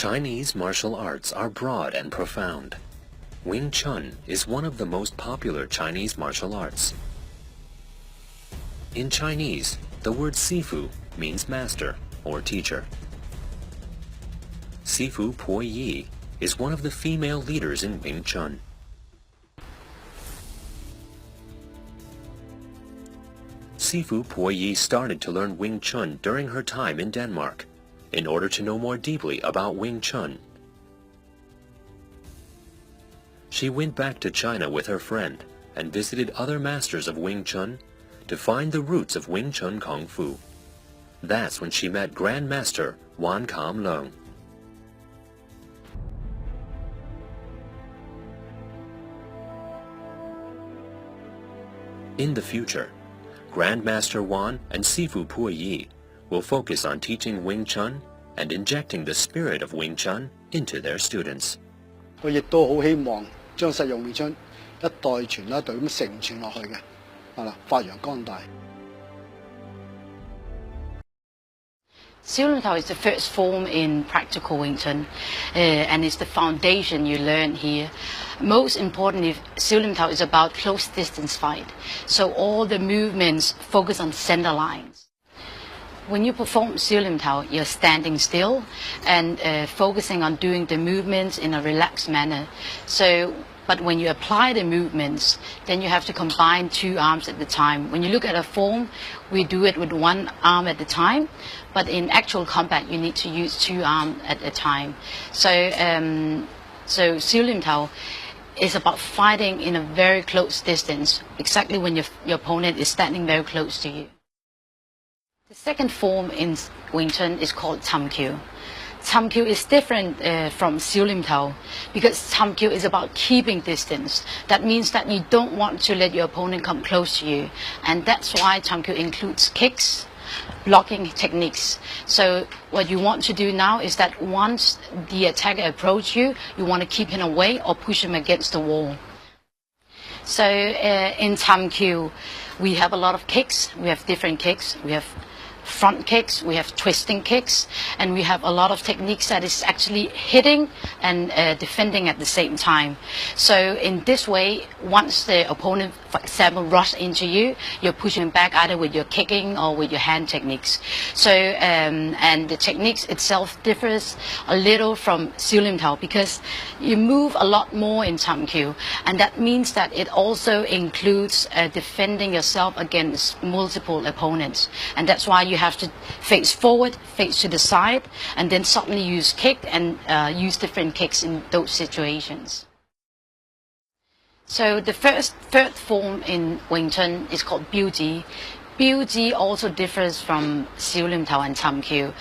Chinese martial arts are broad and profound. Wing Chun is one of the most popular Chinese martial arts. In Chinese, the word Sifu means master or teacher. Sifu Po Yi is one of the female leaders in Wing Chun. Sifu Po Yi started to learn Wing Chun during her time in Denmark in order to know more deeply about Wing Chun. She went back to China with her friend and visited other masters of Wing Chun to find the roots of Wing Chun Kung Fu. That's when she met Grand Master Wan Kam Leung. In the future, Grandmaster Wan and Sifu Po Yi will focus on teaching Wing Chun and injecting the spirit of Wing Chun into their students. 佢亦都好希望將實用詠春一代傳一代咁承傳落去嘅，係啦，發揚光大。Siu Lim Tao is the first form in practical Wing Chun, and it's the foundation you learn here. Most importantly, Siu Lim Tao is about close distance fight, so all the movements focus on center lines. When you perform Siu Lim Tao, you're standing still and focusing on doing the movements in a relaxed manner. But when you apply the movements, then you have to combine two arms at the time. When you look at a form, we do it with one arm at a time, but in actual combat, you need to use two arms at a time. So Siu Lim Tao is about fighting in a very close distance, exactly when your opponent is standing very close to you. The second form in Wing Chun is called Tam Kyu. Tam Kyu is different from Siu Lim Tao because Tam Kyu is about keeping distance. That means that you don't want to let your opponent come close to you, and that's why Tam Kyu includes kicks, blocking techniques. So what you want to do now is that once the attacker approaches you, you want to keep him away or push him against the wall. So in Tam Kyu, we have a lot of kicks. We have different kicks. We have front kicks, we have twisting kicks, and we have a lot of techniques that is actually hitting and defending at the same time. So in this way, once the opponent, for example, rush into you, you're pushing back either with your kicking or with your hand techniques. So and the techniques itself differs a little from Siu Lim Tao because you move a lot more in Tam Kyu, and that means that it also includes defending yourself against multiple opponents, and that's why you have to face forward, face to the side, and then suddenly use kick and use different kicks in those situations. So the third form in Wing Chun is called Biu Ji. Biu Ji also differs from Siu Lim Tao and Tam Kyu.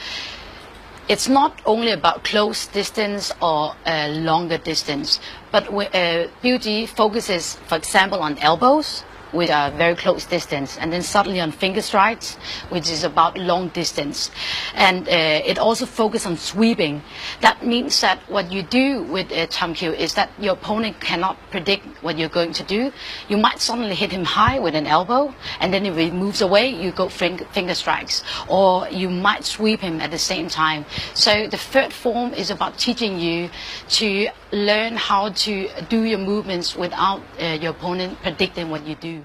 It's not only about close distance or longer distance, but Biu Ji focuses, for example, on elbows with a very close distance, and then suddenly on finger strikes, which is about long distance. And it also focuses on sweeping. That means that what you do with Tam Kyu is that your opponent cannot predict what you're going to do. You might suddenly hit him high with an elbow, and then if he moves away, you go finger strikes. Or you might sweep him at the same time. So the third form is about teaching you to learn how to do your movements without your opponent predicting what you do.